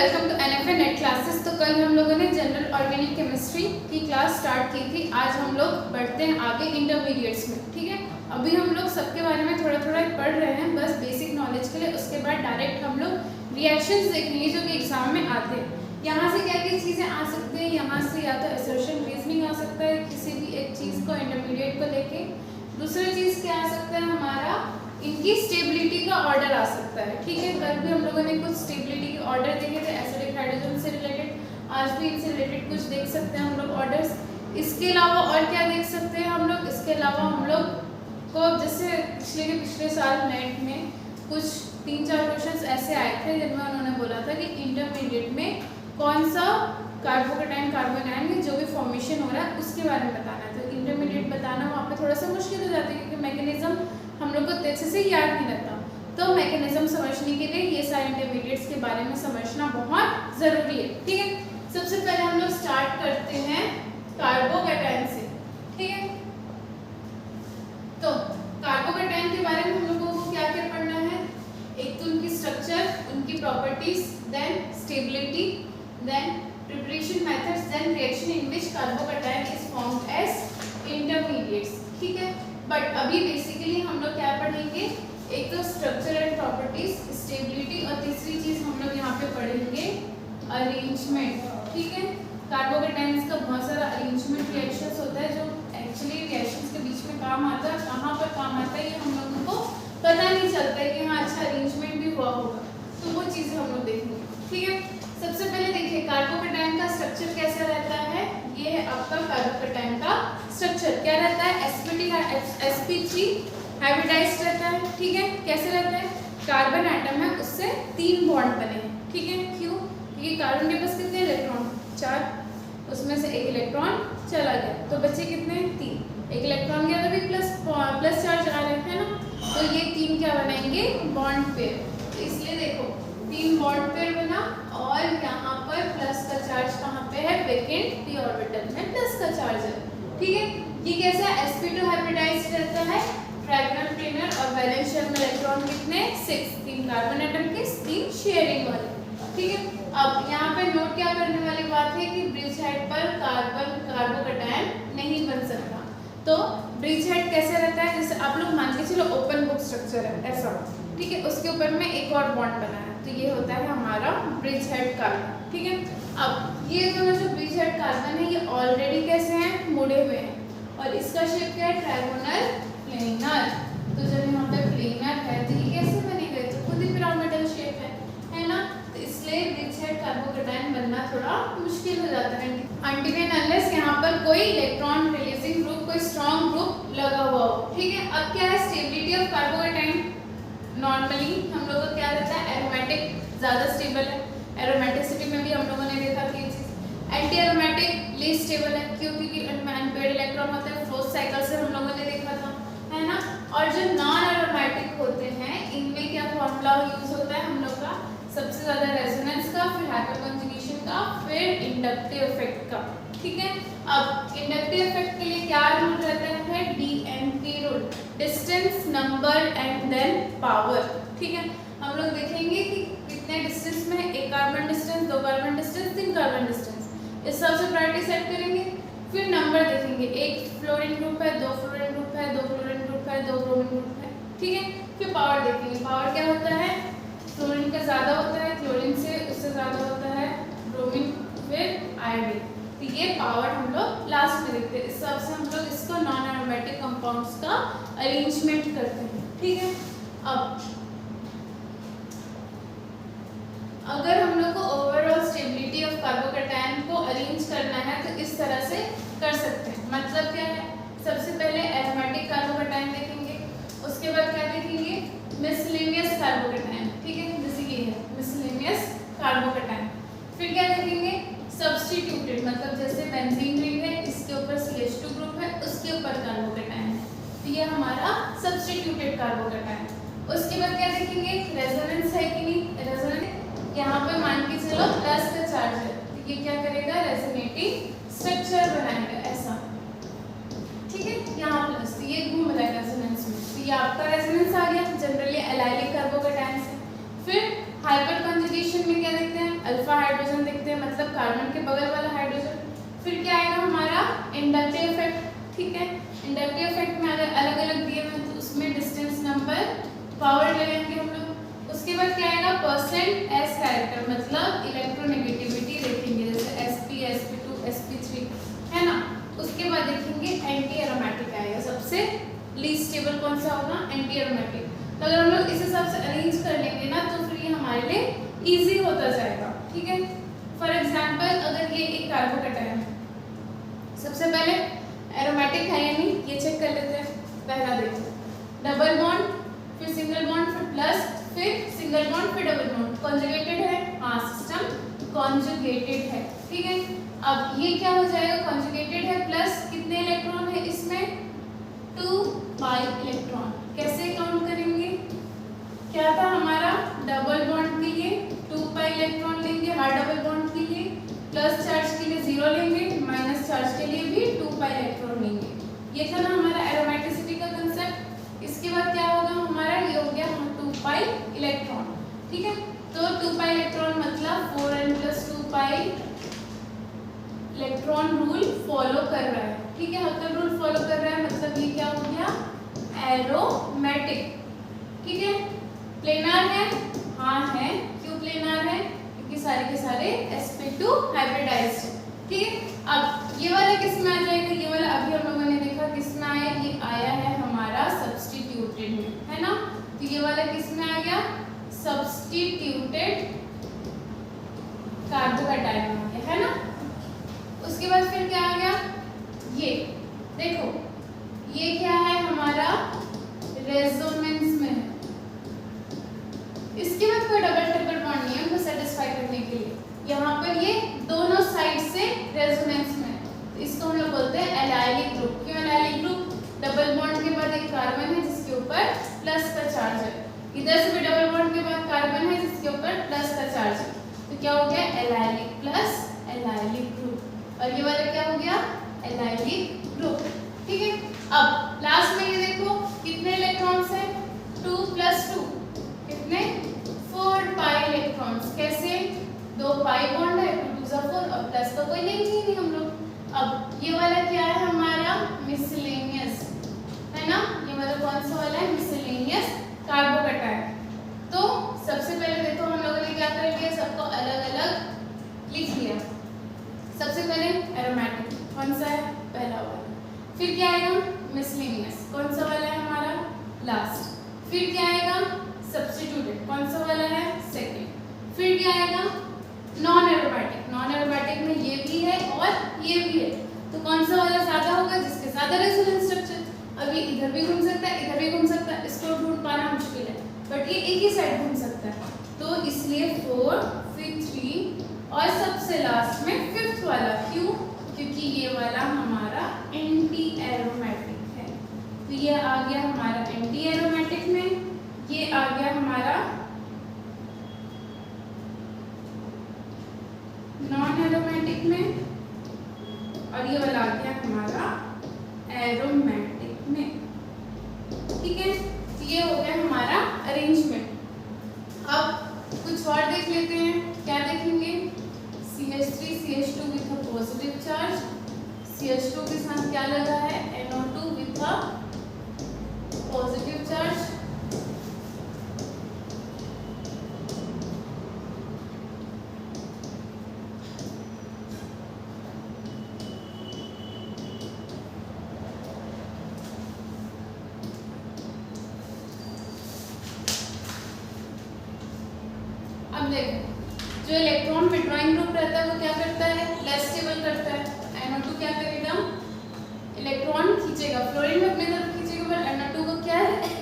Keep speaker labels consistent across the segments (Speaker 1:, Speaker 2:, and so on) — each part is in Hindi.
Speaker 1: Welcome to NFA NET classes. तो कल हम लोगों ने जनरल ऑर्गेनिक केमिस्ट्री की क्लास स्टार्ट की थी। आज हम लोग बढ़ते हैं आगे इंटरमीडिएट्स में। ठीक है, अभी हम लोग सबके बारे में थोड़ा थोड़ा पढ़ रहे हैं, बस बेसिक नॉलेज के लिए। उसके बाद डायरेक्ट हम लोग रिएक्शंस देखेंगे जो कि एग्जाम में आते हैं। यहाँ से क्या क्या चीज़ें आ सकती हैं, यहाँ से या तो असर्शन रीजनिंग आ सकता है किसी भी एक चीज़ को इंटरमीडिएट को लेके। दूसरी चीज़ क्या आ सकता है, हमारा इनकी स्टेबिलिटी का ऑर्डर आ सकता है। ठीक है, कल भी हम लोगों ने कुछ स्टेबिलिटी के ऑर्डर देखे थे एसिडिक हाइड्रोजन से रिलेटेड, आज भी इनसे रिलेटेड कुछ देख सकते हैं हम लोग ऑर्डर्स। इसके अलावा और क्या देख सकते हैं हम लोग, इसके अलावा हम लोग को जैसे पिछले साल नेट में कुछ 3-4 क्वेश्चंस ऐसे आए थे जिनमें उन्होंने बोला था कि इंटरमीडिएट में कौन सा कार्बोकेटाइन कार्बोनाइन जो भी फॉर्मेशन हो रहा है उसके बारे में बताना है। तो इंटरमीडिएट बताना वहाँ पे थोड़ा सा मुश्किल हो जाता है क्योंकि मैकेनिज्म हम लोग को अच्छे से याद नहीं रहता। तो मैकेनिज्म समझने के लिए ये सारे इंटरमीडिएट्स के बारे में समझना बहुत ज़रूरी है। ठीक है, सबसे पहले हम लोग स्टार्ट करते हैं कार्बोकेटाइन से। ठीक है, तो कार्बोकेटाइन के बारे में हम लोगों को क्या क्या पढ़ना है, एक तो उनकी स्ट्रक्चर, उनकी properties, then stability, then preparation methods, then reaction in which carbocation is formed as intermediates. ठीक है, बट अभी बेसिकली हम लोग क्या पढ़ेंगे, एक तो स्ट्रक्चर एंड प्रॉपर्टीज, स्टेबिलिटी, और तीसरी चीज हम लोग यहाँ पे पढ़ेंगे अरेंजमेंट। ठीक है, कार्बोकेटाइन्स का बहुत सारा अरेंजमेंट रिएक्शंस होता है जो एक्चुअली रिएक्शंस के बीच में काम आता है, कहाँ पर काम आता है ये हम लोगों को पता नहीं चलता है कि हाँ अच्छा अरेंजमेंट भी हुआ होगा, तो वो चीज़ें हम लोग देखेंगे। ठीक है, सबसे पहले देखिए कार्बोकेटाइन का स्ट्रक्चर कैसा रहता है। ये है आपका कार्बोकेटाइन का स्ट्रक्चर, क्या रहता है, sp3 हाइब्रिडाइज्ड रहता है। ठीक है, कैसे रहता है, कार्बन एटम है उससे 3 बॉन्ड बने हैं। ठीक है, क्यों, क्योंकि कार्बन के पास कितने इलेक्ट्रॉन, 4, उसमें से एक इलेक्ट्रॉन चला गया तो बचे कितने, 3। एक इलेक्ट्रॉन गया तो भी प्लस चार्ज आ रहे हैं ना, तो ये 3 क्या बनाएंगे, बॉन्ड पेयर। तो इसलिए देखो 3 बॉन्ड पेयर बना और यहाँ पर प्लस का चार्ज कहाँ पे है, वेकेंट p ऑर्बिटल में प्लस का चार्ज है। ठीक है, ये कैसा sp2 हाइब्रिडाइज्ड रहता है, ट्रायगोनल प्लेनर, और वैलेंस शेल में इलेक्ट्रॉन कितने, 6, 3 कार्बन एटम के, 3 शेयरिंग वाले। ठीक है, अब यहाँ पे नोट क्या करने वाली बात है कि ब्रिज हेड पर कार्बोकेटाइन नहीं बन सकता। तो ब्रिज हेड कैसे रहता है, जैसे आप लोग मान के चलो ओपन बुक स्ट्रक्चर है ऐसा। ठीक है, उसके ऊपर में एक और बॉन्ड बना है तो ये होता है हमारा ब्रिज हेड कार्बन। ठीक है, अब ये दोनों जो ब्रिज हेड कार्बन है ये ऑलरेडी कैसे हैं, मुड़े हुए हैं, और इसका शेप क्या है, ट्रायगोनल प्लेनर। तो जब यहाँ पे प्लेनर है तो ये कैसे बनेगा, तो खुद ही पिरामिडल शेप है ना, तो इसलिए ब्रिज हेड कार्बोकेटाइन बनना थोड़ा मुश्किल हो जाता है अनटिल एंड अनलेस यहाँ पर कोई इलेक्ट्रॉन रिलीजिंग ग्रुप, कोई स्ट्रॉन्ग ग्रुप लगा हुआ हो। ठीक है, अब क्या है स्टेबिलिटी ऑफ कार्बोकेटाइन, नॉर्मली हम लोग का क्या रहता है, एरोमेटिक ज़्यादा स्टेबल है, एरोमेटिसिटी में भी हम लोगों ने देखा कि एंटी एरोमेटिक लेस स्टेबल है, क्योंकि अनपेयर्ड इलेक्ट्रॉन होते हैं, फ्लोज साइकिल से हम लोगों ने देखा था, है ना। और जो नॉन एरोमेटिक होते हैं इनमें क्या फॉर्मूला यूज होता है हम लोग का, सबसे ज़्यादा रेजोनेंस का, फिर हाइपरकॉन्जुगेशन का, फिर इंडक्टिव इफेक्ट का। ठीक है, अब इंडक्टिव इफेक्ट के लिए क्या रूल रहता है, DNP rule, distance, number and then power. ठीक है, हम लोग देखेंगे कि कितने डिस्टेंस में, 1 carbon distance, 2 carbon distance, 3 carbon distance, इस हिसाब से प्रायोरिटी सेट करेंगे। फिर नंबर देखेंगे, 1 फ्लोरीन ग्रुप है, 2 फ्लोरीन ग्रुप है, 2 फ्लोरीन ग्रुप है, 2 ब्रोमीन ग्रुप है। ठीक है, फिर पावर देखेंगे, पावर क्या होता है, फ्लोरीन का ज़्यादा होता है, क्लोरीन से उससे ज़्यादा होता है, ब्रोमीन, फिर आयोडीन। तो ये पावर हम लोग लास्ट में देखते हैं, इस हिसाब से हम लोग इसको नॉन एरोमेटिक कंपाउंड्स का अरेंजमेंट करते हैं। ठीक है, अब अगर हम लोग को ओवरऑल स्टेबिलिटी ऑफ कार्बोकेटाइन को अरेंज करना है तो इस तरह से कर सकते हैं। मतलब क्या है, सबसे पहले एरोमेटिक कार्बोकेटाइन देखेंगे, उसके बाद क्या देखेंगे, मिसलेनियस कार्बोकेटाइन। ठीक है, जैसे ये है मिसलेनियस कार्बोकेटाइन। फिर क्या देखेंगे, सब्स्टिट्यूटेड, मतलब जैसे बेंजीन रिंग है, इसके ऊपर CH2 ग्रुप है, उसके ऊपर कार्बोकेटाइन है, तो ये हमारा सब्स्टिट्यूटेड कार्बोकेटाइन। उसके बाद क्या देखेंगे, रेजोनेंस है कि नहीं, रेजोनेंस यहाँ पे मान के चलो प्लस का चार्ज है तो ये क्या करेगा, रेजोनेटिंग स्ट्रक्चर बनाएगा ऐसा। ठीक है, यहाँ प्लस, तो ये घूम रहा है रेजोनेंस में, तो ये आपका रेजोनेंस आ गया जनरली एलाइलिक कार्बोकेटाइन से। फिर हाइपर कॉन्जुगेशन में क्या देखते हैं, अल्फा हाइड्रोजन देखते हैं, मतलब कार्बन के बगल वाला हाइड्रोजन। फिर क्या आएगा हमारा इंडक्टिव इफेक्ट, ठीक है। इंडक्टिव इफेक्ट में अगर अलग अलग दिए हुए तो उसमें डिस्टेंस नंबर पावर लगाएंगे हम लोग। उसके बाद क्या आएगा परसेंट एस कैरेक्टर, मतलब इलेक्ट्रोनेगेटिविटी देखेंगे, जैसे sp sp2 sp3 है ना। उसके बाद देखेंगे एंटी एरोमेटिक आएगा, सबसे लीस्ट स्टेबल कौन सा होगा, एंटी एरोमेटिक। तो अगर हम लोग इस हिसाब से अरेंज कर लेंगे ना तो फिर ये हमारे लिए इजी होता जाएगा, ठीक है। फॉर एग्जांपल अगर ये एक कार्बोकैटायन है, सबसे पहले एरोमेटिक है या नहीं ये चेक कर लेते हैं। पहला देखो डबल बॉन्ड, फिर सिंगल बॉन्ड, फिर प्लस, फिर सिंगल बॉन्ड, फिर डबल बॉन्ड। कॉन्जुगेटेड है, हाँ सिस्टम कॉन्जुगेटेड है, ठीक है। अब ये क्या हो जाएगा, कॉन्जुगेटेड है प्लस कितने इलेक्ट्रॉन है इसमें, 2 पाई इलेक्ट्रॉन। कैसे काउंट करेंगे, क्या था हमारा डबल बॉन्ड के लिए 2 पाई इलेक्ट्रॉन लेंगे हर डबल बॉन्ड के लिए, प्लस चार्ज के लिए 0 लेंगे, माइनस चार्ज के लिए भी 2 पाई इलेक्ट्रॉन लेंगे। ये था ना हमारा एरोमेटिसिटी का कंसेप्ट। इसके बाद क्या होगा हमारा, ये हो गया 2 पाई इलेक्ट्रॉन, ठीक है। तो 2 पाई इलेक्ट्रॉन मतलब 4n + 2 pi electron rule follow कर रहा है, ठीक है। हक्कर रूल फॉलो कर रहा है मतलब ये क्या हो गया, एरोमेटिक, ठीक है। प्लेनार है, हाँ है। क्यों प्लेनार है, क्योंकि सारे के सारे sp2 हाइब्रिडाइज्ड है, ठीक है। अब ये वाला किस में आ जाएगा, ये वाला अभी हम लोगों ने देखा किस में आया, ये आया है हमारा सब्स्टिट्यूटेड में, है ना। तो ये वाला किस में आ गया, सब्स्टिट्यूटेड कार्बोकैटायन में आ गया, है ना। उसके बाद फिर क्या आ गया, ये देखो ये क्या है हमारा रेजोनेंस में है। इसके बाद कोई डबल ट्रिपल बॉन्ड नहीं है उनको सेटिस्फाई करने के लिए, यहाँ पर ये दोनों साइड से रेजोनेंस में है। तो इसको हम लोग बोलते हैं एलाइलिक ग्रुप। क्यों एलाइलिक ग्रुप, डबल बॉन्ड के बाद एक कार्बन है जिसके ऊपर प्लस का चार्ज है, इधर से भी डबल बॉन्ड के बाद कार्बन है जिसके ऊपर प्लस का चार्ज है। तो क्या हो गया, एलाइलिक प्लस एलाइलिक ग्रुप। और ये वाला क्या हो गया, एलाइलिक ग्रुप, ठीक है। अब लास्ट में ये देखो कितने इलेक्ट्रॉन्स हैं, 2 + 2 कितने, 4 पाई इलेक्ट्रॉन्स। कैसे, 2 पाई बॉन्ड है, 2 × 4 और प्लस का कोई लेंगे ही नहीं हम लोग। अब ये वाला क्या है हमारा मिसलेनियस, है ना। ये वाला कौन सा वाला है, मिसलेनियस कार्बोकैटायन। तो सबसे पहले देखो हम लोगों ने क्या कर लिया, सबको अलग अलग लिख लिया। सबसे पहले एरोमेटिक कौन सा है, पहला वाला। फिर क्या आएगा, मिसलेनियस कौन सा वाला है हमारा, लास्ट। फिर क्या आएगा, सब्स्टिट्यूटेड कौन सा वाला है, सेकंड। फिर क्या आएगा, नॉन एरोमेटिक। नॉन एरोमेटिक में ये भी है और ये भी है, तो कौन सा वाला ज्यादा होगा, जिसके ज्यादा रेजोनेंस स्ट्रक्चर। अभी इधर भी घूम सकता है, इधर भी घूम सकता है, इसको ढूंढ पाना मुश्किल है, बट ये एक ही साइड घूम सकता है। तो इसलिए 4, फिर 3 और सबसे लास्ट में 5th वाला। क्यों, क्योंकि ये वाला हमारा एंटी एरोमेटिक है। तो ये आ गया हमारा एंटी एरोमेटिक में, ये आ गया हमारा नॉन एरोमेटिक में, और ये वाला आ गया हमारा एरोमेटिक में, ठीक है। तो ये हो गया हमारा अरेंजमेंट। अब कुछ और देख लेते हैं, क्या देखेंगे, CH3 CH2 with a positive charge, CH2 के साथ क्या लगा है, NO2 with a positive charge. अब देखो जो इलेक्ट्रॉन विड्रॉइंग ग्रुप रहता है वो क्या करता है, लेस स्टेबल करता है। NO2 क्या करेगा, इलेक्ट्रॉन खींचेगा, फ्लोरीन में अपने तरफ खींचेगा, पर NO2 को क्या है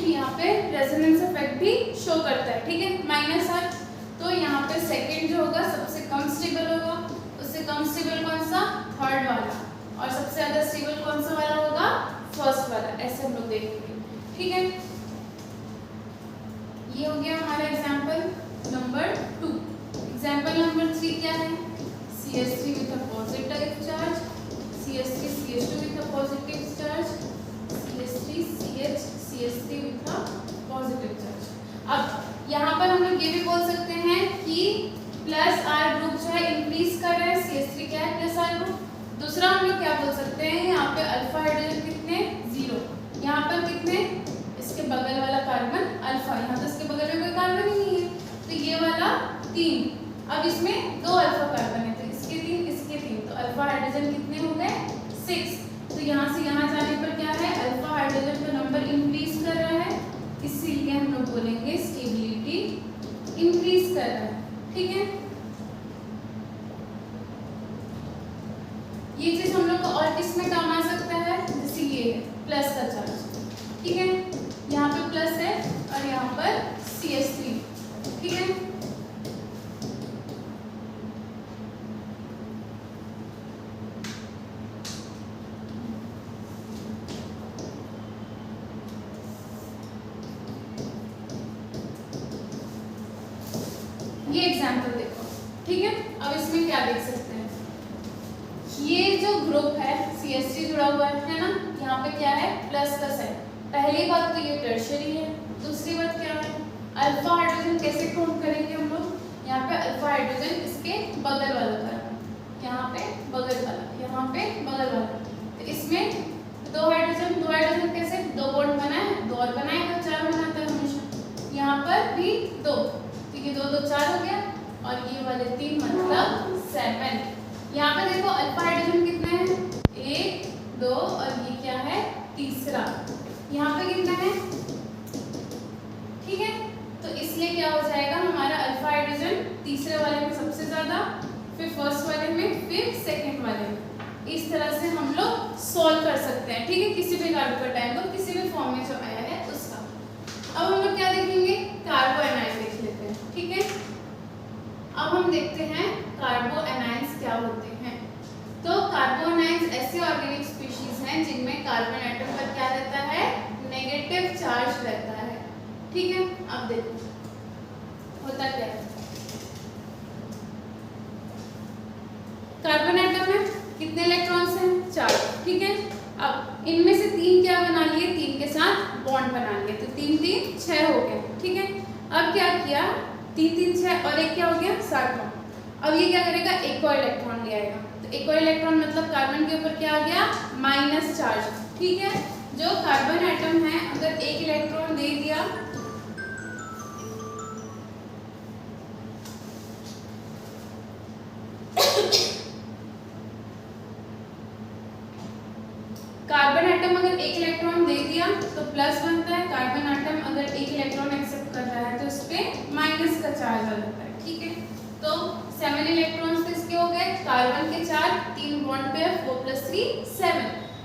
Speaker 1: यहाँ पे रेजोनेंस इफेक्ट भी शो करता है, ठीक है, -8। तो यहाँ पे सेकंड जो होगा सबसे कम स्टेबल होगा, उससे कम स्टेबल कौन सा, थर्ड वाला, और सबसे ज्यादा स्टेबल कौन सा वाला होगा, फर्स्ट वाला। ऐसे हम लोग देखेंगे, ठीक है। ये हो गया हमारा एग्जाम्पल नंबर 2। एग्जाम्पल नंबर 3 क्या है, CH3 with a positive charge, CH3 CH2 with a positive charge, CH3 CH CH3 with a positive charge. अब यहाँ पर हम लोग ये भी बोल सकते हैं कि दूसरा हम लोग क्या बोल सकते हैं, यहाँ पे अल्फा हाइड्रोजन कितने 0, यहाँ पर कितने, इसके बगल वाला कार्बन अल्फा, यहाँ तो इसके बगल में कोई कार्बन ही नहीं है, तो ये वाला 3, अब इसमें 2 अल्फा कार्बन है, तो इसके 3, तो अल्फा हाइड्रोजन कितने हो गए 6। तो यहाँ से यहाँ जाने पर क्या है, अल्फा हाइड्रोजन का नंबर इंक्रीज कर रहा है, इसीलिए हम लोग बोलेंगे स्टेबिलिटी इंक्रीज कर रहा है। ठीक है, ये चीज हम लोग को और किस में काम आ सकता है, जैसे ये प्लस का चार्ज, ठीक है, यहाँ पे प्लस है और यहाँ पर CH3, ठीक है। ये एग्जाम्पल देखो, ठीक है। अब इसमें क्या देख सकते हैं, ये जो ग्रुप है CH3 जुड़ा हुआ है ना, यहाँ पे क्या है प्लस प्लस है। पहली बात तो ये टर्शियरी है, दूसरी बात क्या है, अल्फा हाइड्रोजन कैसे काउंट करेंगे हम लोग, यहाँ पे अल्फा हाइड्रोजन इसके बगल वाला कार्बन, यहाँ पे बगल वाला, यहाँ पे बगल वाला, तो इसमें 2 हाइड्रोजन कैसे 2 बॉन्ड बना है, 2 और बनाएगा 4 बनाता है हमेशा, यहाँ पर भी 2, तो ये 2 2 4 हो गया, और ये वाले 3 मतलब 7। यहाँ पे देखो अल्फा हाइड्रोजन कितने हैं 1 2, और ये क्या है तीसरा, यहाँ पे कितना है, ठीक है। तो इसलिए क्या हो जाएगा, हमारा अल्फा हाइड्रोजन तीसरे वाले में सबसे ज्यादा, फिर फर्स्ट वाले में, फिर सेकंड वाले में। इस तरह से हम लोग सॉल्व कर सकते हैं, ठीक है, किसी भी कार्बोकेटाइन को किसी भी फॉर्म में जो आया है उसका। अब हम लोग क्या देखेंगे, कार्बो एनाइन देख लेते हैं, ठीक है। अब हम देखते हैं कार्बो एनाइंस क्या होते हैं। तो कार्बो एनाइंस ऐसे ऑर्गेनिक स्पीशीज हैं जिनमें कार्बन एटम पर क्या रहता है, नेगेटिव चार्ज रहता है, ठीक है। अब देखो होता क्या है, कार्बन एटम में कितने इलेक्ट्रॉन्स हैं 4, ठीक है। अब इनमें से 3 क्या बना लिए, 3 के साथ बॉन्ड बना लिए, तो 3 3 6 हो गए, ठीक है। अब क्या किया, 3 3 6 और एक क्या हो गया 7। अब ये क्या करेगा, एक और इलेक्ट्रॉन ले आएगा, तो एक और इलेक्ट्रॉन मतलब कार्बन के ऊपर क्या आ गया माइनस चार्ज, ठीक है। जो कार्बन एटम है अगर एक इलेक्ट्रॉन दे दिया, कार्बन एटम अगर एक इलेक्ट्रॉन दे दिया तो प्लस बनता है, कार्बन एटम अगर एक इलेक्ट्रॉन एक्सेप्ट कर रहा है तो उस पे माइनस का चार्ज आ जाता है, ठीक है। तो 7 इलेक्ट्रॉन्स तो इसके हो गए, कार्बन के 4, 3 बॉन्ड पे 4 + 3 7।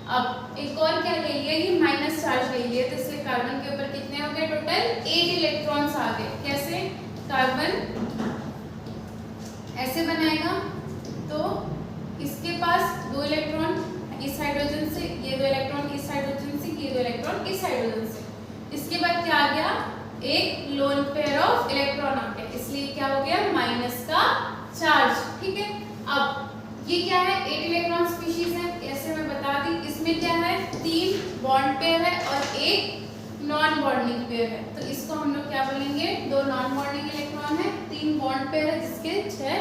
Speaker 1: अब एक और क्या ले लिया, ये माइनस चार्ज ले लिया, तो इसलिए कार्बन के ऊपर कितने हो गए, टोटल 8 इलेक्ट्रॉन्स आ गए। कैसे, कार्बन ऐसे बनाएगा, तो इसके पास 2 इलेक्ट्रॉन इस हाइड्रोजन से, ये 2 इलेक्ट्रॉन इस हाइड्रोजन से, ये 2 इलेक्ट्रॉन इस हाइड्रोजन से, इसके बाद क्या आ गया, एक लोन पेयर ऑफ इलेक्ट्रॉन आ गया, इसलिए क्या हो गया माइनस का चार्ज, ठीक है। अब ये क्या है, 8 इलेक्ट्रॉन स्पीशीज है, ऐसे मैं बता दी। इसमें क्या है, 3 बॉन्ड पेयर है और एक नॉन बॉन्डिंग पेयर है, तो इसको हम लोग क्या बोलेंगे, 2 नॉन बॉन्डिंग इलेक्ट्रॉन है, 3 बॉन्ड पेयर है जिसके 6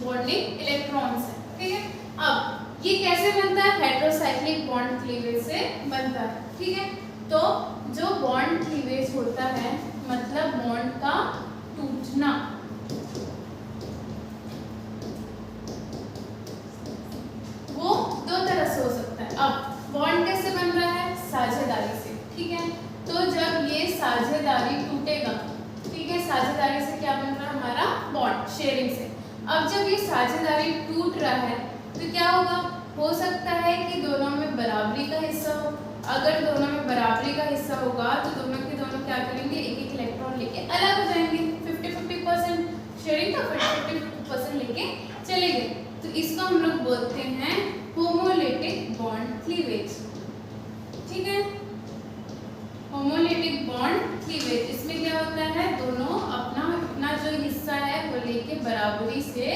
Speaker 1: बॉन्डिंग इलेक्ट्रॉन्स है, ठीक है। अब ये कैसे बनता है, हेटेरोसाइक्लिक बॉन्ड क्लीवेज से बनता है, ठीक है। तो जो बॉन्ड क्लीवेज होता है मतलब बॉन्ड का टूटना, वो 2 तरह से हो सकता है। अब बॉन्ड कैसे बन रहा है, साझेदारी से, ठीक है। तो जब ये साझेदारी टूटेगा, ठीक है, साझेदारी से क्या बन रहा है हमारा बॉन्ड, शेयरिंग से। अब जब ये साझेदारी टूट रहा है तो क्या होगा, हो सकता है कि दोनों में बराबरी का हिस्सा हो। अगर दोनों में बराबरी का हिस्सा होगा तो दोनों के दोनों क्या करेंगे, एक एक इलेक्ट्रॉन लेके अलग हो जाएंगे, 50-50% शेयरिंग का 50-50% लेके चले गए, तो इसको हम लोग बोलते हैं होमोलिटिक बॉन्ड क्लीवेज, ठीक है। होमोलिटिक बॉन्ड क्लीवेज, इसमें क्या होता है, दोनों अपना अपना जो हिस्सा है वो लेके बराबरी से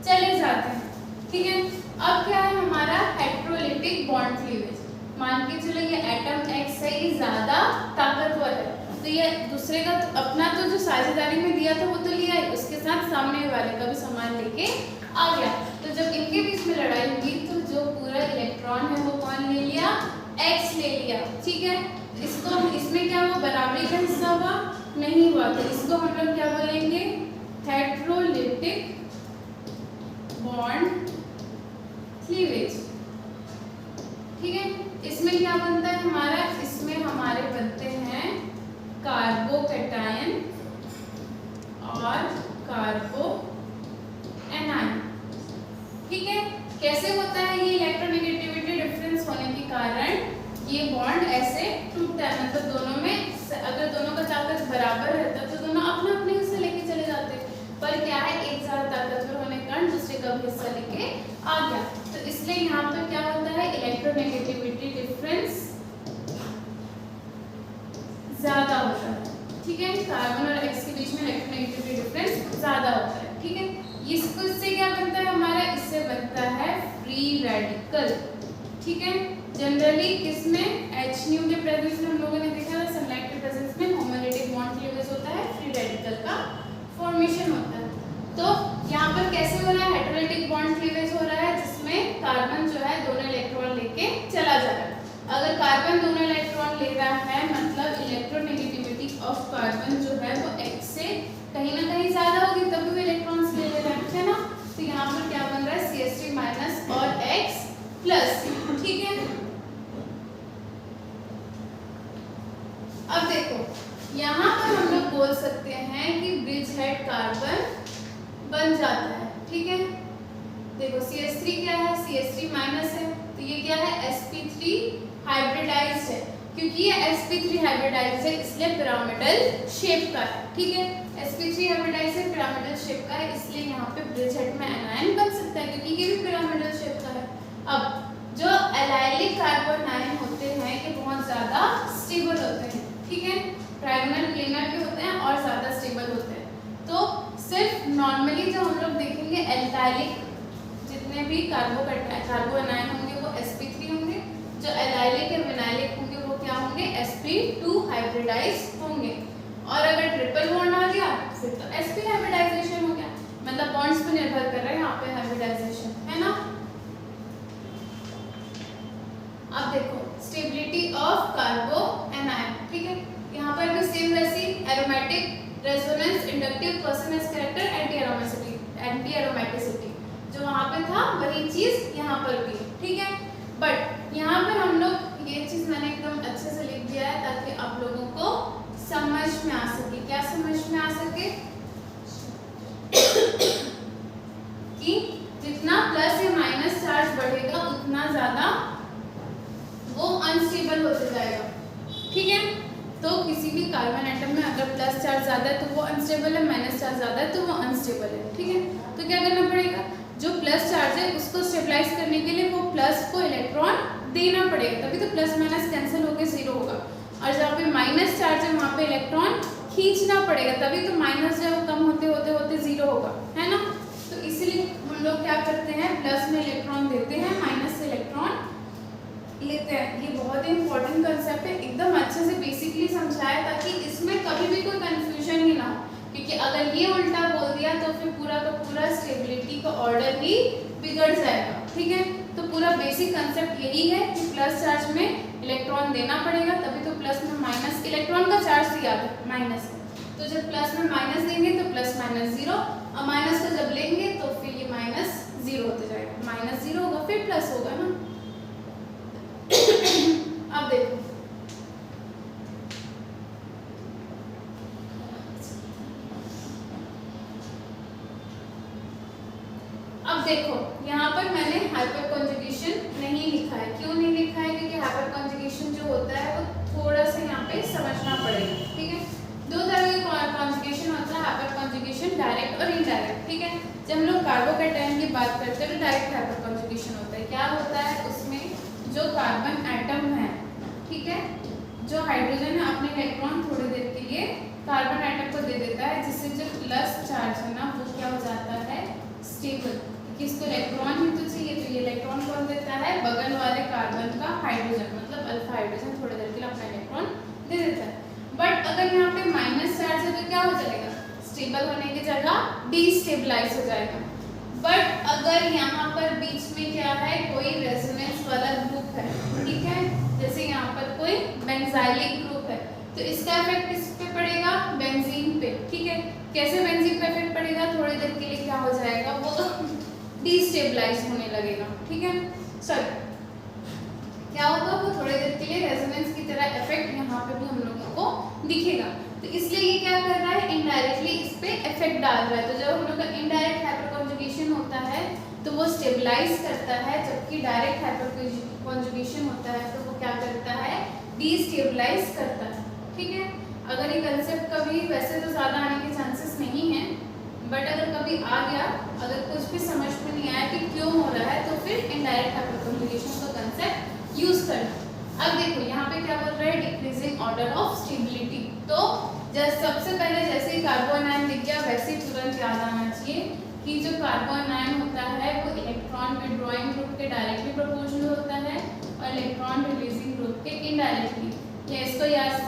Speaker 1: चले जाते हैं, ठीक है। अब क्या है हमारा हेटेरोलिटिक बॉन्ड क्लीवेज, मान के चलो ये एटम X है, ये ज्यादा ताकतवर है, तो ये दूसरे का अपना तो जो साझेदारी में दिया था वो तो लिया उसके साथ सामने वाले का भी सामान लेके आ गया, तो जब इनके बीच में लड़ाई हुई तो जो पूरा इलेक्ट्रॉन है वो कौन ले लिया, x ले लिया, ठीक है। इसको इसमें क्या हुआ, बराबरी का हिस्सा हुआ, नहीं हुआ, तो इसको हम लोग क्या बोलेंगे, हेटेरोलिटिक बॉन्ड क्लीवेज, ठीक है। इसमें क्या बनता है हमारा, इसमें हमारे बनते हैं कार्बोकैटायन और कार्बो एनायन, ठीक है। कैसे होता है ये, इलेक्ट्रोनेगेटिविटी डिफरेंस होने के कारण ये बॉन्ड ऐसे टूटता है, मतलब दोनों में अगर दोनों का ताकत बराबर रहता तो दोनों अपने अपने हिस्से लेके चले जाते, पर क्या है एक ज्यादा ताकतवर होने के कारण दूसरे का भी हिस्सा लेके आ गया, तो इसलिए यहाँ पर क्या होता है, इलेक्ट्रोनेगेटिविटी डिफरेंस ज्यादा होता है, ठीक है। कार्बन और एक्स के बीच में इलेक्ट्रोनेगेटिविटी डिफरेंस ज्यादा होता है, ठीक है। इससे क्या बनता है हमारा, इससे बनता है फ्री रेडिकल, ठीक है। जनरली किसमें, H के प्रेजेंस में हम लोगों ने देखा था, सनलाइट के प्रेजेंस में होमोलिटिक बॉन्ड क्लीवेज होता है, फ्री रेडिकल का फॉर्मेशन होता है। तो यहाँ पर कैसे हो रहा है, हेटेरोलिटिक बॉन्ड क्लीवेज हो रहा है, जिसमें कार्बन जो है दोनों इलेक्ट्रॉन लेके चला जा रहा है। अगर कार्बन दोनों इलेक्ट्रॉन ले रहा है, मतलब इलेक्ट्रोनेगेटिविटी ऑफ कार्बन जो है वो x से कहीं ना कहीं ज्यादा होगी, तभी वो इलेक्ट्रॉन्स ले रहा है ना। तो यहाँ पर क्या बन रहा है, CH3 माइनस और x प्लस, ठीक है। अब देखो यहाँ पर हम लोग बोल सकते हैं कि ब्रिज हेड कार्बन बन जाता है, ठीक है। देखो CH3 क्या है, CH3 माइनस है, तो ये क्या है, sp3 हाइब्रिडाइज्ड है, क्योंकि ये sp3 हाइब्रिडाइज्ड है इसलिए पिरामिडल शेप का है, ठीक है। sp3 हाइब्रिडाइज्ड है, पिरामिडल शेप का है, इसलिए यहाँ पे ब्रिज हेड में एनायन बन सकता है, क्योंकि ये भी पिरामिडल शेप का है। अब जो एलाइलिक कार्बोनाइन होते हैं ये बहुत ज्यादा स्टेबल होते हैं, ठीक है, ट्रायगोनल प्लेनर के होते हैं और ज्यादा स्टेबल होते हैं। तो सिर्फ नॉर्मली जो हम लोग देखेंगे एल्काइलिक जितने भी कार्बोनाइन होंगे वो sp3 होंगे, जो एलाइलिक या विनाइलिक होंगे वो क्या होंगे, sp2 हाइब्रिडाइज होंगे, और अगर ट्रिपल बॉन्ड आ गया फिर तो sp हाइब्रिडाइजेशन हो गया, मतलब बॉन्ड्स पे निर्भर कर रहा है यहाँ पे हाइब्रिडाइजेशन, है ना। अब देखो स्टेबिलिटी ऑफ कार्बो एनायन, ठीक है। यहाँ पर भी सेम वैसी aromatic, resonance, inductive, persons character, anti aromaticity जो वहाँ पे था वही चीज यहाँ पर भी, ठीक है। बट यहाँ पर हम लोग ये चीज मैंने एकदम अच्छे से लिख दिया है ताकि आप लोगों को समझ में आ सके, क्या समझ में आ सके कि जितना प्लस या माइनस चार्ज बढ़ेगा उतना ज्यादा वो अनस्टेबल होते जाएगा, ठीक है। तो किसी भी कार्बन एटम में अगर प्लस चार्ज ज्यादा है तो वो अनस्टेबल है, माइनस चार्ज ज्यादा है तो वो अनस्टेबल है, ठीक है। तो क्या करना पड़ेगा, जो प्लस चार्ज है उसको स्टेबलाइज करने के लिए वो प्लस को इलेक्ट्रॉन देना पड़ेगा, तभी तो प्लस माइनस कैंसिल होकर जीरो होगा, और जहाँ पे माइनस चार्ज है वहाँ पे इलेक्ट्रॉन खींचना पड़ेगा, तभी तो माइनस जो कम होते होते होते जीरो होगा, है ना। तो इसलिए हम लोग क्या करते हैं, प्लस में इलेक्ट्रॉन देते हैं, माइनस से इलेक्ट्रॉन लेते हैं। ये बहुत ही इंपॉर्टेंट कंसेप्ट है, एकदम अच्छे से बेसिकली समझाया ताकि इसमें कभी भी कोई कंफ्यूजन ही ना हो, क्योंकि अगर ये उल्टा बोल दिया तो फिर पूरा का पूरा स्टेबिलिटी का ऑर्डर ही बिगड़ जाएगा, ठीक है। तो पूरा बेसिक कंसेप्ट यही है कि प्लस चार्ज में इलेक्ट्रॉन देना पड़ेगा, तभी तो प्लस में माइनस, इलेक्ट्रॉन का चार्ज दिया है माइनस है, तो जब प्लस में माइनस देंगे तो प्लस माइनस जीरो, और माइनस को जब लेंगे तो फिर ये माइनस जीरो होते जाएगा, माइनस जीरो होगा फिर प्लस होगा ना। अब देखो यहाँ पर मैंने हाइपर कॉन्जुगेशन नहीं लिखा है, क्यों नहीं लिखा है, क्योंकि हाइपर कॉन्जुगेशन जो होता है वो थोड़ा सा यहाँ पे समझना पड़ेगा, ठीक है। दो तरह का कॉन्जुगेशन होता है, हाइपर कॉन्जुगेशन डायरेक्ट और इनडायरेक्ट, ठीक है। जब हम लोग कार्बोकैटायन की बात करते हैं तो डायरेक्ट हाइपर कॉन्जुगेशन होता है, क्या होता है उसमें जो कार्बन एटम है, ठीक है, जो हाइड्रोजन है अपने इलेक्ट्रॉन थोड़ी देर के लिए कार्बन एटम को दे देता है, जिससे जो प्लस चार्ज है ना वो क्या हो जाता है, स्टेबल, क्योंकि इसको इलेक्ट्रॉन ही तो चाहिए, तो ये इलेक्ट्रॉन कौन देता है, बगल वाले कार्बन का हाइड्रोजन, मतलब अल्फा हाइड्रोजन थोड़ी देर के लिए अपना इलेक्ट्रॉन दे देता है। बट अगर यहाँ पे माइनस चार्ज है तो क्या हो जाएगा, स्टेबल होने की जगह डीस्टेबलाइज हो जाएगा। बट अगर यहाँ पर बीच में क्या है, कोई रेजोनेंस वाला ग्रुप है, ठीक है, जैसे यहाँ पर कोई बेंजाइलिक ग्रुप है, तो इसका इफेक्ट किस पे पड़ेगा, बेंजीन पे, ठीक है। कैसे बेंजीन पे इफेक्ट पड़ेगा, थोड़ी देर के लिए क्या हो जाएगा, वो डिस्टेबलाइज होने लगेगा, ठीक है। सॉरी, क्या होगा, वो थोड़ी देर के लिए रेजोनेंस की तरह इफेक्ट यहाँ पे भी हम लोगों को दिखेगा। तो इसलिए ये क्या कर रहा है, इनडायरेक्टली इस पे इफेक्ट डाल रहा है। तो जब हम लोग का इनडायरेक्ट हाइपरकॉन्जुगेशन होता है तो वो स्टेबलाइज करता है, जबकि डायरेक्ट हाइपरकॉन्जुगेशन होता है तो वो क्या करता है, डिस्टेबलाइज करता है, ठीक है। अगर ये कंसेप्ट कभी, वैसे तो ज़्यादा आने के चांसेस नहीं है, बट अगर कभी आ गया, अगर कुछ भी समझ में नहीं आया कि क्यों हो रहा है, तो फिर इनडायरेक्ट हाइपरकॉन्जुगेशन का कंसेप्ट यूज करना। अब देखो यहाँ पे क्या बोल रहा है, डिक्रीजिंग ऑर्डर ऑफ स्टेबिलिटी। तो सबसे पहले जैसे ही कार्बन आयन दिख गया, वैसे ही तुरंत याद आना चाहिए कि जो कार्बन आयन होता है वो इलेक्ट्रॉन विड्रॉइंग ग्रुप के डायरेक्टली प्रोपोर्शनल होता है और इलेक्ट्रॉन रिलीजिंग ग्रुप के इनडायरेक्टली। या इसको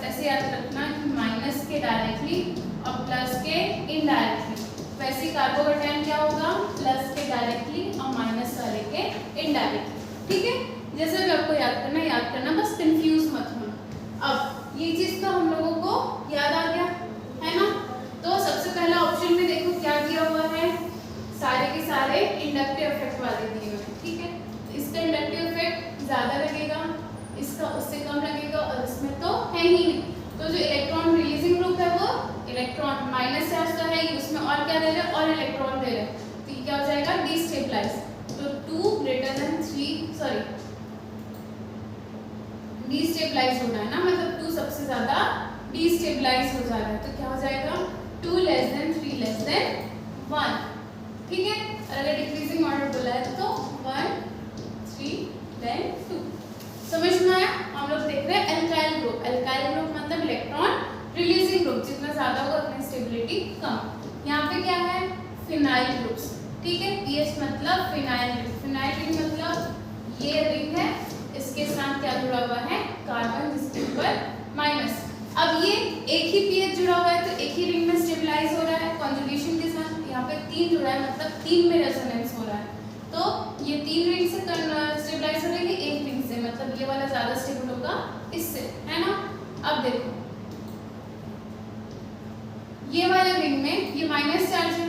Speaker 1: ऐसे याद रखना कि माइनस के डायरेक्टली और प्लस के इनडायरेक्टली। वैसे कार्बोकेटायन क्या होगा, प्लस के डायरेक्टली और माइनस वाले के इनडायरेक्टली, ठीक है। जैसे भी आपको याद करना, बस कंफ्यूज मत होना। अब ये चीज तो हम लोगों को याद आ गया है ना। तो सबसे पहला ऑप्शन में देखो क्या दिया हुआ है, सारे के सारे इंडक्टिव इफेक्ट वाले दिए हुए हैं, ठीक है। तो इसका इंडक्टिव इफेक्ट ज्यादा लगेगा, इसका उससे कम लगेगा, और इसमें तो है ही नहीं। तो जो इलेक्ट्रॉन रिलीजिंग ग्रुप है वो इलेक्ट्रॉन माइनस चार्ज का है, उसमें और क्या दे रहे हैं, और इलेक्ट्रॉन दे रहे हैं, तो ये क्या हो जाएगा, डिस्टेबलाइज। तो 2 ग्रेटर देन 3, सॉरी डिस्टेबलाइज होना है ना, मतलब 2 सबसे ज्यादा डिस्टेबलाइज हो जा रहा है, तो क्या हो जाएगा, 2 लेस देन 3 लेस देन 1, ठीक है। और अगर डिक्रीजिंग ऑर्डर बोला है तो 1 3 देन 2। समझ में आया। हम लोग देख रहे हैं एल्काइल ग्रुप। एल्काइल ग्रुप मतलब इलेक्ट्रॉन रिलीजिंग ग्रुप, जितना ज्यादा होगा उतनी स्टेबिलिटी कम। यहाँ पे क्या है, फिनाइल ग्रुप्स, ठीक है। पीएच मतलब फिनाइल रिंग। फिनाइल रिंग मतलब ये रिंग है, इसके साथ क्या जुड़ा हुआ है, कार्बन, जिसके ऊपर माइनस। अब ये एक ही पीएच जुड़ा हुआ है तो एक ही रिंग में स्टेबलाइज हो रहा है कॉन्जुगेशन के साथ। यहाँ पे 3 जुड़ा है, मतलब 3 में रेजोनेंस हो रहा है, तो ये 3 रिंग से स्टेबलाइज हो रही है, एक रिंग से, मतलब ये वाला ज्यादा स्टेबल होगा इससे, है ना। अब देखो ये वाले रिंग में ये माइनस चार्ज है,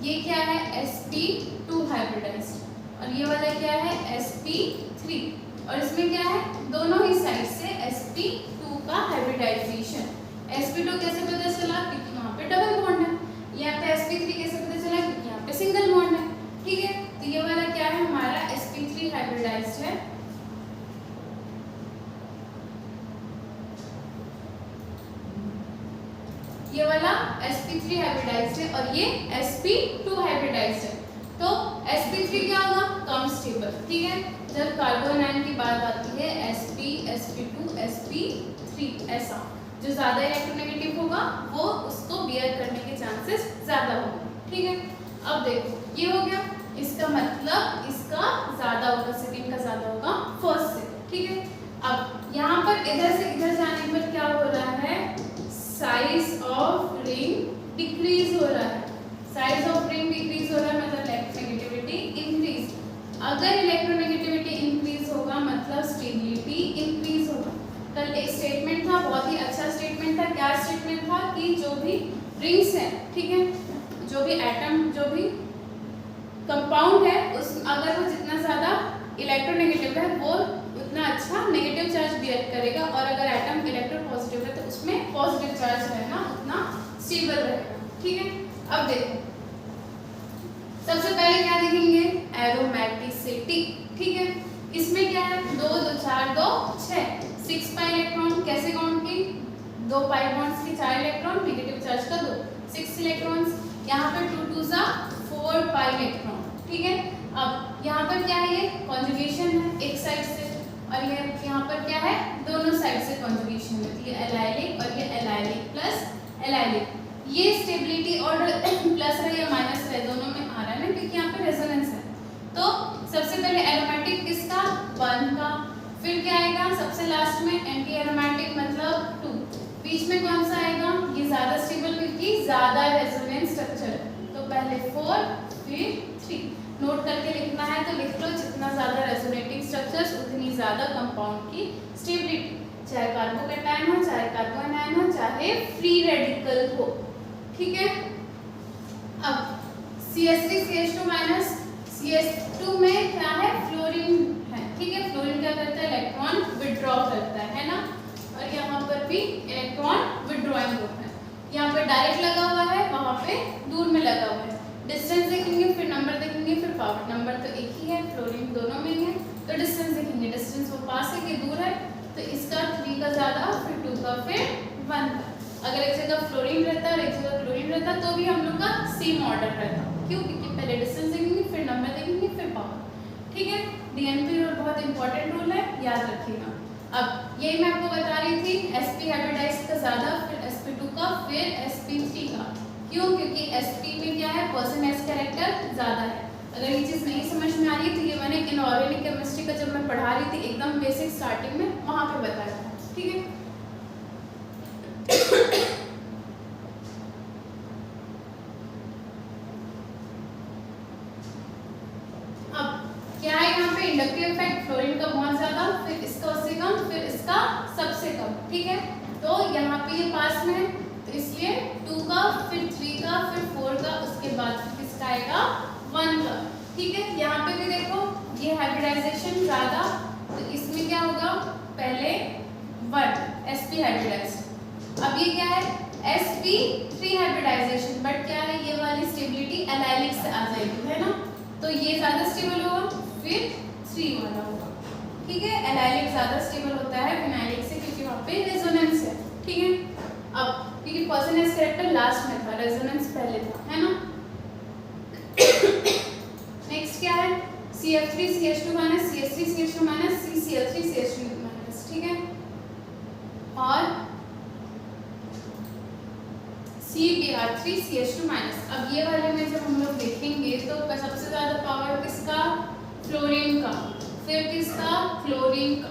Speaker 1: ये क्या है, sp2 हाइब्रिडाइज्ड, और ये वाला क्या है, sp3, और इसमें क्या है, दोनों ही साइड से sp2 का हाइब्रिडाइजेशन। sp2 कैसे पता चला, क्योंकि वहाँ पे डबल बॉन्ड है। यहाँ पे sp3 कैसे पता चला, क्योंकि यहाँ पे सिंगल बॉन्ड है, ठीक है। तो ये वाला क्या है, हमारा sp3 हाइब्रिडाइज्ड है, ये वाला sp3 हाइब्रिडाइज्ड है, और ये sp2 हाइब्रिडाइज्ड है। तो sp3 क्या होगा, कम स्टेबल, ठीक है। जब कार्बन आयन की बात आती है, sp sp2 sp3 ऐसा, जो ज्यादा इलेक्ट्रोनेगेटिव होगा वो उसको बियर करने के चांसेस ज्यादा होंगे, ठीक है। अब देखो ये हो गया, इसका मतलब इसका ज्यादा होगा, सेकंड का ज्यादा होगा फर्स्ट से, ठीक है। अब यहाँ पर इधर से इधर जाने पर क्या हो रहा है, साइज ऑफ रिंग डिक्रीज हो रहा है। साइज ऑफ रिंग डिक्रीज हो रहा है मतलब इलेक्ट्रोनेगेटिविटी इंक्रीज। अगर इलेक्ट्रोनेगेटिविटी इंक्रीज होगा मतलब स्टेबिलिटी इंक्रीज होगा। कल एक स्टेटमेंट था, बहुत ही अच्छा स्टेटमेंट था। क्या स्टेटमेंट था कि जो भी रिंग्स हैं, ठीक है, जो भी एटम, जो भी कंपाउंड है, उस अगर वो जितना ज्यादा इलेक्ट्रोनेगेटिव है वो उतना अच्छा नेगेटिव चार्ज बियर करेगा, और अगर एटम इलेक्ट्रोपॉजिटिव है तो उसमें पॉजिटिव चार्ज रहना उतना स्टेबल रहेगा, ठीक है। अब देखो सबसे पहले क्या देखेंगे, एरोमेटिसिटी, ठीक है। इसमें क्या है, 2 2 4 2 6 6 पाई इलेक्ट्रॉन कैसे काउंट की, 2 पाई बॉन्ड्स की 4 इलेक्ट्रॉन, नेगेटिव चार्ज का 2, 6 इलेक्ट्रॉन्स। यहाँ पे 2 2 सा 4 पाई इलेक्ट्रॉन, ठीक है। अब यहाँ पर क्या है, ये कॉन्जुगेशन है एक साइड से, और ये यहाँ पर क्या है, दोनों साइड से कॉन्जुगेशन है, ये एलाइलिक और ये एलाइलिक प्लस एलाइलिक। ये स्टेबिलिटी ऑर्डर प्लस रहे या माइनस रहे दोनों में आ रहा है ना, क्योंकि यहाँ पे रेजोनेंस है। तो सबसे पहले एरोमेटिक किसका, 1 का, फिर क्या आएगा सबसे लास्ट में एंटी एरोमेटिक मतलब 2, बीच में कौन सा आएगा, ये ज्यादा स्टेबल क्योंकि ज्यादा रेजोनेंस स्ट्रक्चर है, तो पहले 4 फिर 3। नोट करके लिखना है तो लिख लो, जितना ज़्यादा रेजोनेटिंग स्ट्रक्चर्स उतनी ज़्यादा कंपाउंड की स्टेबिलिटी, चाहे कार्बोकैटायन हो, चाहे कार्बोनाइन हो, चाहे फ्री रेडिकल हो। ठीक है। अब CH3 CH2 माइनस, CH2 में क्या है, फ्लोरीन है। ठीक है, फ्लोरीन क्या करता है, इलेक्ट्रॉन विड्रॉ करता है ना, और यहाँ पर भी इलेक्ट्रॉन विड्रॉइंग होता है। यहाँ पे डायरेक्ट लगा हुआ है, वहाँ पे दूर में लगा हुआ है। डिस्टेंस देखेंगे, फिर नंबर देखेंगे, फिर पावर। नंबर तो एक ही है, फ्लोरीन दोनों में ही है, तो डिस्टेंस देखेंगे, डिस्टेंस वो पास है कि दूर है, तो इसका 3 का ज़्यादा, फिर 2 का, फिर 1 का। अगर एक जगह फ्लोरीन रहता और एक जगह क्लोरीन रहता तो भी हम लोग का सेम ऑर्डर रहता। क्यों? क्योंकि पहले डिस्टेंस देखेंगे, फिर नंबर देखेंगे, फिर पावर। ठीक है, DNP रूल बहुत इंपॉर्टेंट रूल है, याद रखिएगा। अब यही मैं आपको बता रही थी, sp हाइब्रिडाइज्ड का ज़्यादा, फिर sp2 का, फिर sp3 का। क्यों? क्योंकि sp में क्या है, पर्सन एस कैरेक्टर ज़्यादा है। अगर ये चीज़ नहीं समझ में आ रही तो ये मैंने इनऑर्गेनिक केमिस्ट्री का जब मैं पढ़ा रही थी एकदम बेसिक स्टार्टिंग में, वहाँ पे बताया था। ठीक है। अब क्या है यहाँ पे, इंडक्टिव इफेक्ट, फ्लोरीन का बहुत ज्यादा, फिर इसका उससे कम, फिर इसका सबसे कम। ठीक है, तो यहाँ पे ये पास में है, तो इसलिए 2 का, फिर 3 का, फिर 4 का, उसके बाद फिर किसका आएगा, 1 का। ठीक है, यहाँ पे भी देखो ये हाइब्रिडाइजेशन ज्यादा, तो इसमें क्या होगा, पहले 1 sp हाइब्रिडाइज्ड। अब ये क्या है, sp3 हाइब्रिडाइजेशन, बट क्या है, ये वाली स्टेबिलिटी एनालिक से आ जाएगी, है ना, तो ये ज्यादा स्टेबल होगा, फिर 3 वाला होगा। ठीक है, एनालिक ज्यादा स्टेबल होता है फिनाइलिक से, क्योंकि वहाँ पे रेजोनेंस है। ठीक है, अब क्योंकि पर्सन एस कैरेक्टर लास्ट में था, रेजोनेंस पहले था, है ना। नेक्स्ट क्या है, CF3 CH2 minus, CH3 CH2 minus, CCl3 CH2 minus. ठीक है, और CBr3 CH2 माइनस। अब ये वाले में जब हम लोग देखेंगे तो सबसे ज्यादा पावर किसका, फ्लोरीन का, फिर किसका, क्लोरीन का,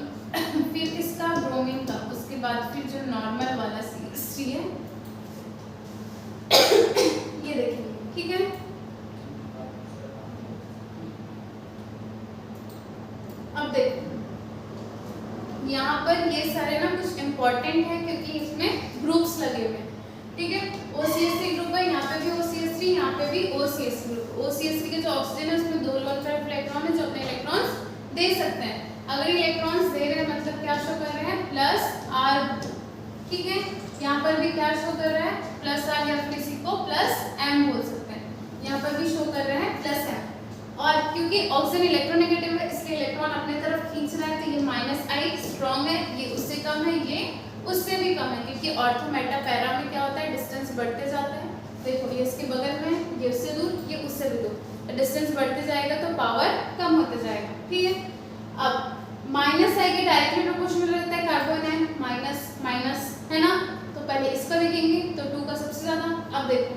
Speaker 1: फिर किसका, ब्रोमीन का, उसके बाद फिर जो नॉर्मल वाला CH3 है ये देखेंगे। ठीक है, अब देखो यहाँ पर ये सारे ना कुछ इंपॉर्टेंट है, क्योंकि इसमें ग्रुप्स लगे हुए हैं। ठीक है, OCH3 ग्रुप है, यहाँ पे भी OCH3, यहाँ पे भी OCH3 ग्रुप। OCH3 के जो ऑक्सीजन है उसमें 2 लोन पेयर इलेक्ट्रॉन है जो अपने इलेक्ट्रॉन्स दे सकते हैं। अगर ये इलेक्ट्रॉन्स दे रहे हैं मतलब क्या शो कर रहे हैं, +R। ठीक है, यहाँ पर भी क्या शो कर रहा है, +R, या फिर इसी को +M बोल सकते हैं। यहाँ पर भी शो कर रहे हैं +M, और क्योंकि ऑक्सीजन इलेक्ट्रोनेगेटिव है इसलिए इलेक्ट्रॉन अपने तरफ खींच रहा है, तो ये -I स्ट्रॉन्ग है, ये उससे कम है, ये उससे भी कम है, क्योंकि ऑर्थो मेटा पैरा में क्या होता है, डिस्टेंस बढ़ते जाते हैं। देखो ये इसके बगल में, ये उससे दूर, ये उससे भी दूर, तो डिस्टेंस बढ़ते जाएगा तो पावर कम होते जाएगा। ठीक है, अब -I के डायरेक्टली प्रोपोर्शनल रहता है कार्बोनाइन, माइनस माइनस, है ना, तो पहले इसका देखेंगे तो 2 का सबसे ज्यादा। अब देखो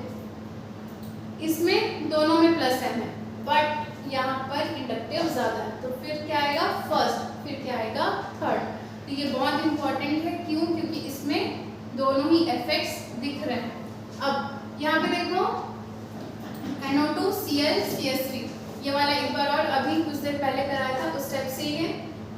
Speaker 1: इसमें दोनों में +M है, बट यहाँ पर इंडक्टिव ज्यादा है, तो फिर क्या आएगा, फर्स्ट, फिर क्या आएगा, थर्ड। तो ये बहुत इंपॉर्टेंट है, क्यों, क्योंकि इसमें दोनों ही इफेक्ट्स दिख रहे हैं। अब यहाँ पे देखो NO2 Cl CH3, ये वाला एक बार और अभी कुछ देर पहले कराया था, उस स्टेप से ये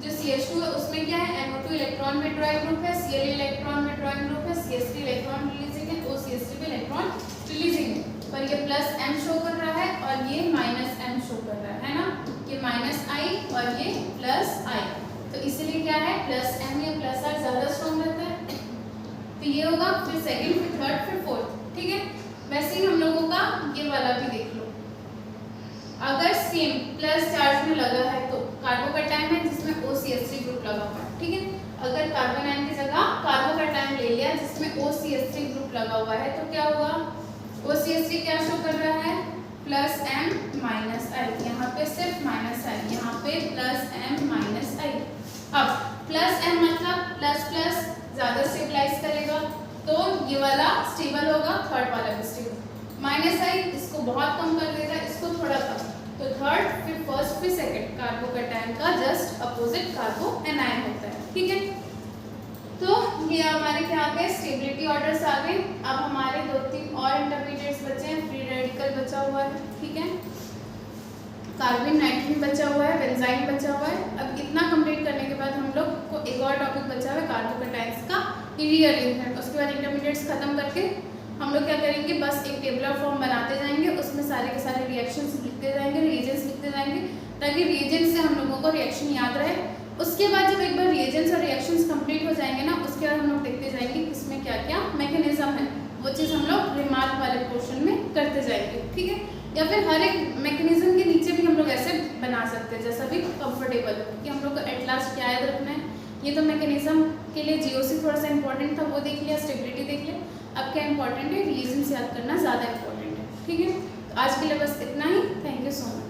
Speaker 1: जो CH2 है उसमें क्या है, NO2 इलेक्ट्रॉन विड्रॉइंग ग्रुप है, Cl इलेक्ट्रॉन विड्रॉइंग ग्रुप है, CH3 इलेक्ट्रॉन रिलीजिंग है, OCH3 भी इलेक्ट्रॉन रिलीजिंग है, पर ये +M शो कर रहा है और ये -M शो कर रहा है ना, ये -I और ये +I, तो इसलिए क्या है, +M या +R ज्यादा स्ट्रॉन्ग रहता है, तो ये होगा, फिर सेकंड, फिर थर्ड, फिर फोर्थ। ठीक है, वैसे ही हम लोगों का ये वाला भी देख लो, अगर सेम प्लस चार्ज में लगा है तो कार्बोकैटायन है जिसमें OCH3 ग्रुप लगा हुआ है। ठीक है, अगर कार्बोनाइन की जगह कार्बोकैटायन ले लिया जिसमें OCH3 ग्रुप लगा हुआ है तो क्या होगा, OCH3 क्या शो कर रहा है, +M -I, यहाँ पे सिर्फ -I, यहाँ पे +M -I। अब +M मतलब प्लस ज्यादा स्टेबलाइज करेगा, तो ये वाला स्टेबल होगा, थर्ड वाला भी स्टेबल। -I इसको बहुत कम कर देगा, इसको थोड़ा कम, तो थर्ड, फिर फर्स्ट, फिर सेकंड। कार्बोकैटायन का जस्ट अपोजिट कार्बोएनायन होता है। ठीक है, तो ये हमारे क्या आ गए, स्टेबिलिटी ऑर्डर्स आ गए। अब हमारे 2-3 और इंटरमीडिएट्स बचे हैं, फ्री रेडिकल बचा हुआ है। ठीक है, कार्बन, नाइट्रोजन बचा हुआ है, बेंजाइन बचा हुआ है। अब इतना कंप्लीट करने के बाद हम लोग को एक और टॉपिक बचा हुआ है कार्बोकेटाइंस का रीअरेंजमेंट। उसके बाद इंटरमीडिएट्स खत्म करके हम लोग क्या करेंगे, बस एक टेबुलर फॉर्म बनाते जाएंगे, उसमें सारे के सारे रिएक्शंस लिखते जाएंगे, रिएजेंट्स लिखते जाएंगे, ताकि रिएजेंट्स से हम लोगों को रिएक्शन याद रहे। उसके बाद जब एक बार रिएजेंट्स और रिएक्शंस कंप्लीट हो जाएंगे ना, उसके बाद हम लोग देखते जाएंगे कि इसमें क्या क्या मैकेनिज्म है, वो चीज़ हम लोग रिमार्क वाले पोर्शन में करते जाएंगे, ठीक है। या फिर हर एक मैकेनिज्म के नीचे भी हम लोग ऐसे बना सकते हैं, जैसा भी कंफर्टेबल हो, कि हम लोग को एट लास्ट क्या याद रखना है। ये तो मैकेनिज्म के लिए जीओसी थोड़ा सा इंपॉर्टेंट था, वो देख लिया, स्टेबिलिटी देख लिया। अब क्या इंपॉर्टेंट है, रिएजेंट्स याद करना ज़्यादा इंपॉर्टेंट है, ठीक है। तो आज के लिए बस इतना ही। Thank you so much.